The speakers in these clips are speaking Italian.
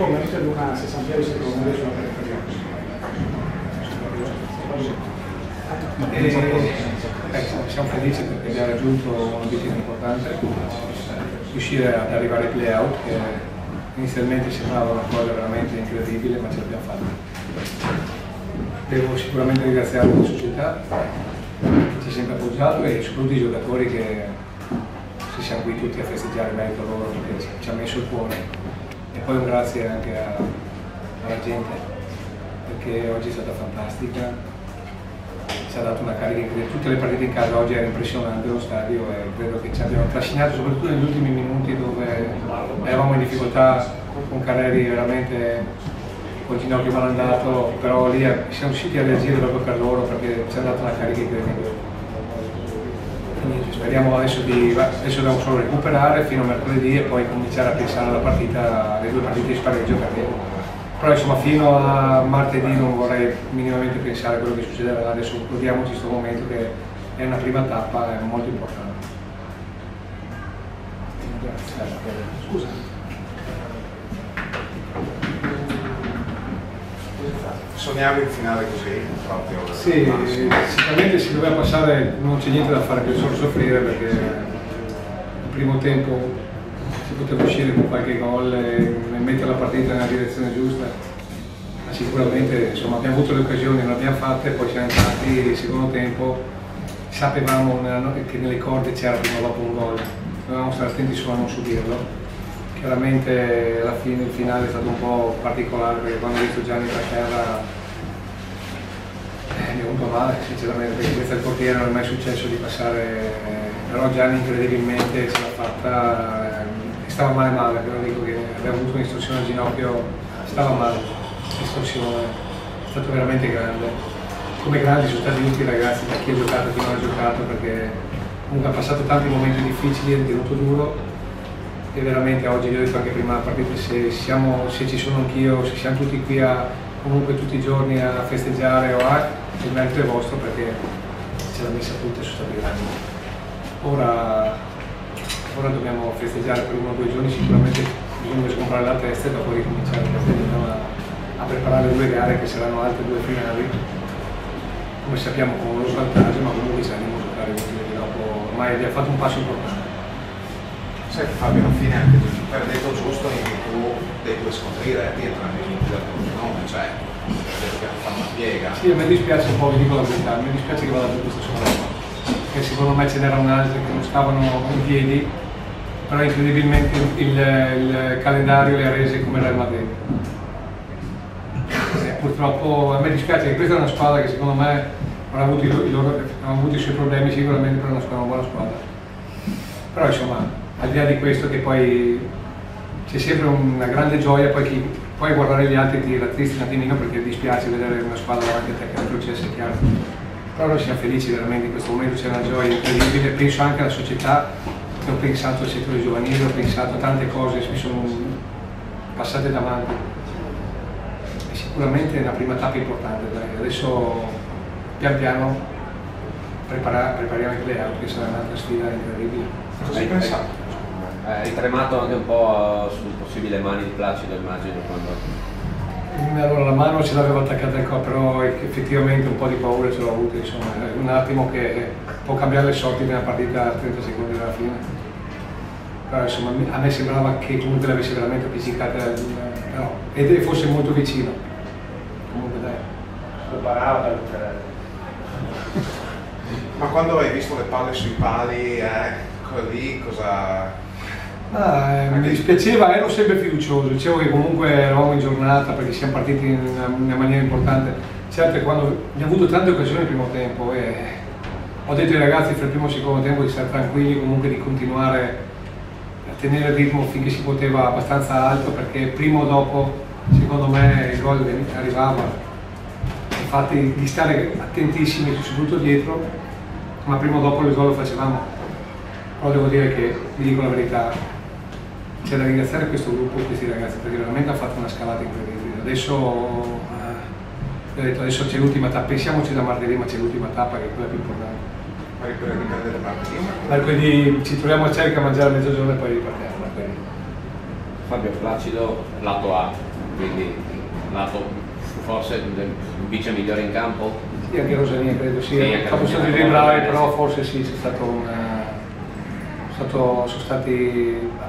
Principalmente ad una 60 secondi sulla periferia. Siamo felici perché abbiamo raggiunto un obiettivo importante, riuscire ad arrivare ai playout, che inizialmente sembrava una cosa veramente incredibile, ma ce l'abbiamo fatta. Devo sicuramente ringraziare la società che ci ha sempre appoggiato e soprattutto i giocatori che siamo qui tutti a festeggiare in merito a loro perché ci ha messo il cuore. E poi un grazie anche alla gente perché oggi è stata fantastica. Ci ha dato una carica incredibile, tutte le partite in casa oggi era impressionante lo stadio e credo che ci abbiamo trascinato soprattutto negli ultimi minuti dove eravamo in difficoltà con Carreri veramente con ginocchio malandato, però lì siamo riusciti a reagire proprio per loro perché ci ha dato una carica incredibile. Quindi speriamo adesso dobbiamo solo recuperare fino a mercoledì e poi cominciare a pensare alla partita, alle due partite di spareggio perché però insomma fino a martedì non vorrei minimamente pensare a quello che succederà, adesso godiamoci questo momento che è una prima tappa, è molto importante. Scusa. Sognavi un finale così proprio? Sì, sicuramente si doveva passare, non c'è niente da fare che solo soffrire perché il primo tempo si poteva uscire con qualche gol e mettere la partita nella direzione giusta, ma sicuramente insomma, abbiamo avuto le occasioni, non le abbiamo fatte, poi siamo entrati il secondo tempo, sapevamo che nelle corde c'era prima o dopo un gol, dovevamo stare attenti solo a non subirlo. Chiaramente alla fine il finale è stato un po' particolare perché quando ho visto Gianni per terra mi è venuto male sinceramente perché senza il portiere non è mai successo di passare, però Gianni incredibilmente ce l'ha fatta, stava male, però dico che aveva avuto un'istorsione al ginocchio, stava male, l'istorsione è stato veramente grande. Come grandi sono stati tutti i ragazzi, da chi ha giocato e chi non ha giocato perché comunque ha passato tanti momenti difficili, è tenuto duro. E veramente oggi, vi ho detto anche prima della partita, se ci sono anch'io, se siamo tutti qui comunque tutti i giorni a festeggiare il merito è vostro perché ce l'ha messa tutta e sono stati grandi. Ora dobbiamo festeggiare per 1 o 2 giorni, sicuramente bisogna scomprare la testa e dopo ricominciare a preparare le 2 gare che saranno altre 2 finali. Come sappiamo con lo svantaggio, ma comunque ci andiamo a giocare utile dopo, ormai abbiamo fatto un passo importante. Sai che Fabio alla fine anche per detto giusto in virtù dei tuoi scontri diretti entrambi vinti dal tuo nome, cioè detto che fanno una piega. Sì, a me dispiace un po', vi dico la verità, mi dispiace che vada giù questa squadra qua, perché secondo me ce n'erano altre che non stavano in piedi, però incredibilmente il calendario le ha rese come Real Madrid. Purtroppo a me dispiace che questa è una squadra che secondo me avrà avuto i suoi problemi sicuramente, però è una buona squadra. Però insomma, al di là di questo che poi c'è sempre una grande gioia, poi guardare gli altri ti rattristi un attimino perché dispiace vedere una squadra davanti a te che non retrocessa, è chiaro. Però noi siamo felici veramente, in questo momento c'è una gioia incredibile, penso anche alla società, che ho pensato al settore giovanile, ho pensato a tante cose che mi sono passate davanti. E sicuramente è una prima tappa importante, dai. Adesso pian piano prepariamo i playout che sarà un'altra sfida incredibile. Cosa hai pensato? Hai tremato anche un po' sul possibile mani di Placido, immagino, quando... Allora la mano ce l'avevo attaccata al corpo, però effettivamente un po' di paura ce l'ho avuta, insomma, è un attimo che può cambiare le sorti nella partita a 30 secondi dalla fine. Però insomma a me sembrava che comunque l'avesse veramente appiccicata, però, ed fosse molto vicino. Comunque dai. Lo parava Ma quando hai visto le palle sui pali, lì cosa... Mi dispiaceva, ero sempre fiducioso, dicevo che comunque eravamo in giornata perché siamo partiti in una maniera importante. Certo che quando abbiamo avuto tante occasioni nel primo tempo e ho detto ai ragazzi fra il primo e il secondo tempo di stare tranquilli, comunque di continuare a tenere il ritmo finché si poteva abbastanza alto perché prima o dopo secondo me il gol arrivava. Infatti di stare attentissimi soprattutto dietro, ma prima o dopo il gol lo facevamo. Però devo dire che, vi dico la verità, c'è da ringraziare questo gruppo, questi ragazzi, perché veramente hanno fatto una scalata incredibile. Adesso c'è l'ultima tappa, pensiamoci da martedì, ma c'è l'ultima tappa che è quella più importante. Pari quella di perdere martedì? Mercoledì ci troviamo a Cerca a mangiare a mezzogiorno e poi ripartiamo. Fabio Placido, lato A, quindi lato forse il vice migliore in campo. Sì, anche Rosania credo Sì, sia. anche Sono Rosania, stati molto bravi, bene, però sì. forse sì, c'è stato ha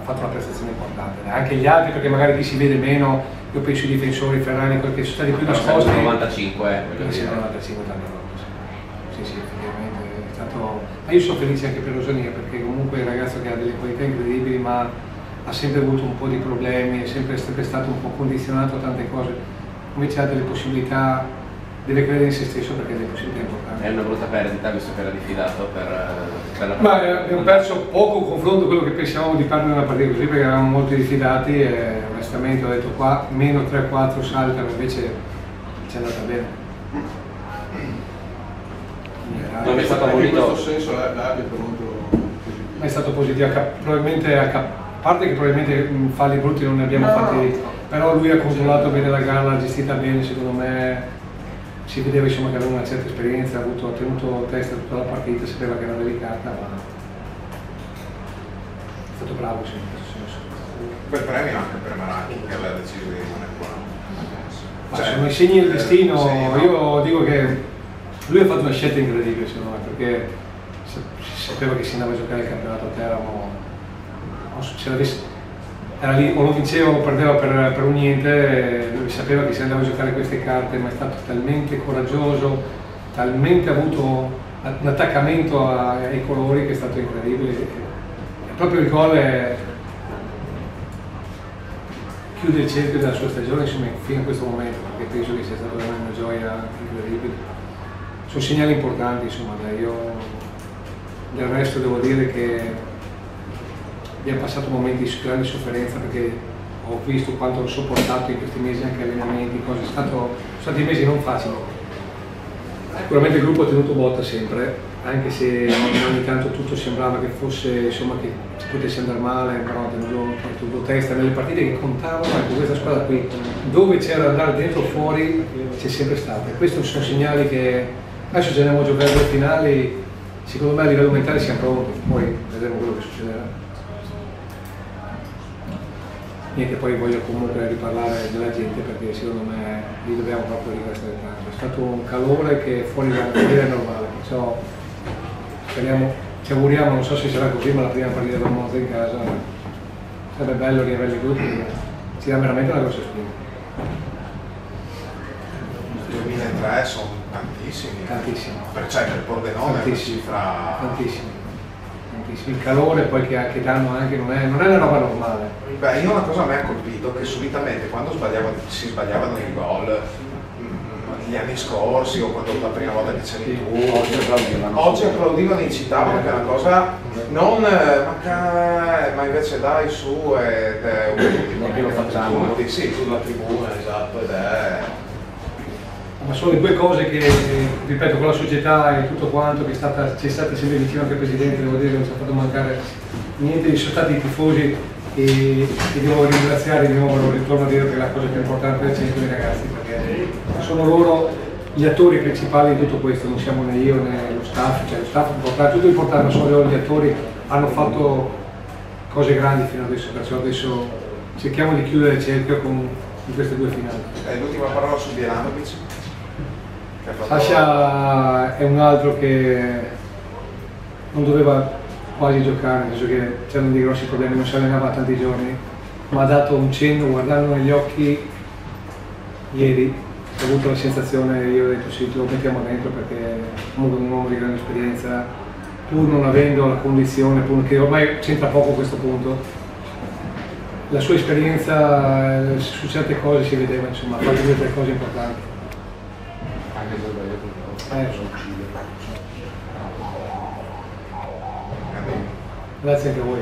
fatto una prestazione importante. Anche gli altri, perché magari chi si vede meno, io penso ai difensori, Ferrani, quelli che sono stati più Però nascosti. 95, voglio Sì, dire. 95 tante robe. Sì, effettivamente è stato. Ma io sono felice anche per Rosania, perché comunque è un ragazzo che ha delle qualità incredibili, ma ha sempre avuto un po' di problemi, è sempre stato un po' condizionato a tante cose. Invece ha delle possibilità, deve credere in se stesso perché ha delle possibilità importanti. È una brutta perdita visto che era diffidato per la Ma abbiamo perso poco confronto a quello che pensavamo di perdere una partita così, perché eravamo molto diffidati e onestamente ho detto qua meno 3-4 saltano, invece ci è andata bene. Non è stato Anche in molto. questo senso l'arbitro è molto positivo. Ma è stato positivo, probabilmente a parte che probabilmente falli brutti non ne abbiamo fatti, però lui ha controllato bene la gara, l'ha gestita bene, secondo me si vedeva insomma che aveva una certa esperienza, ha tenuto testa tutta la partita, sapeva che era delicata, ma è stato bravo insomma, in questo senso. Quel premio anche per Maracchi che aveva deciso di rimanere qua. Ma sono i segni del destino, sì, no? io dico che lui ha fatto una scelta incredibile secondo me, perché sapeva che si andava a giocare il campionato a Teramo, era lì o lo vinceva o perdeva per un niente, lui sapeva che si andava a giocare queste carte, ma è stato talmente coraggioso, talmente avuto un attaccamento ai colori che è stato incredibile. E proprio il gol chiude il cerchio della sua stagione insomma, fino a questo momento, perché penso che sia stata veramente una gioia incredibile. Sono segnali importanti, insomma, io del resto devo dire che abbiamo passato momenti di grande sofferenza, perché ho visto quanto ho sopportato in questi mesi anche allenamenti, sono stati mesi non facili. Sicuramente il gruppo ha tenuto botta sempre, anche se ogni tanto tutto sembrava che fosse, insomma, che ci potesse andare male, però ha tenuto testa nelle partite che contavano. Ecco, questa squadra qui, dove c'era da andare dentro o fuori, c'è sempre stata. Questi sono segnali che adesso ci andiamo a giocare le finali, secondo me a livello mentale siamo pronti, poi vedremo quello che succederà. Niente, poi voglio comunque riparlare della gente, perché secondo me lì dobbiamo proprio ringraziare tanto. È stato un calore che fuori dalla partita è normale, perciò speriamo, ci auguriamo, non so se sarà così, ma la prima partita del Monza in casa sarebbe bello riaverli tutti, ci dà veramente una grossa spinta. 2003 sono tantissimi. Tantissimo. Cioè per Pordenone è una Tantissimo. cifra. Tantissimo. Il calore poi che danno anche non è una roba normale. Beh, io una cosa a me ha colpito, che solitamente quando si sbagliavano i gol gli anni scorsi o quando la prima volta che c'eri tu, oggi applaudivano e incitavano, che è una cosa non ma invece dai su ed è Che lo facciamo. sì, sulla tribuna, esatto, ed è. Ma sono le due cose che, ripeto, con la società e tutto quanto, che ci è stata sempre vicino anche il Presidente, devo dire che non ci ha fatto mancare niente, sono stati i tifosi e devo ringraziare di nuovo, lo ritorno a dire, che la cosa più importante è sempre i ragazzi, perché sono loro gli attori principali di tutto questo, non siamo né io né lo staff, cioè lo staff è importante, tutto è importante, ma sono loro gli attori, hanno fatto cose grandi fino adesso, perciò adesso cerchiamo di chiudere il cerchio con queste due finali. L'ultima parola su Bjelanovic. Sasha è un altro che non doveva quasi giocare, nel senso che c'erano dei grossi problemi, non si allenava tanti giorni, ma ha dato un cenno, guardando negli occhi ieri, ho avuto la sensazione, io ho detto sì, lo mettiamo dentro, perché comunque è un uomo di grande esperienza, pur non avendo la condizione, pur che ormai c'entra poco a questo punto, la sua esperienza su certe cose si vedeva, insomma, ha fatto due o tre cose importanti. Anche se sbagliato Grazie anche a voi.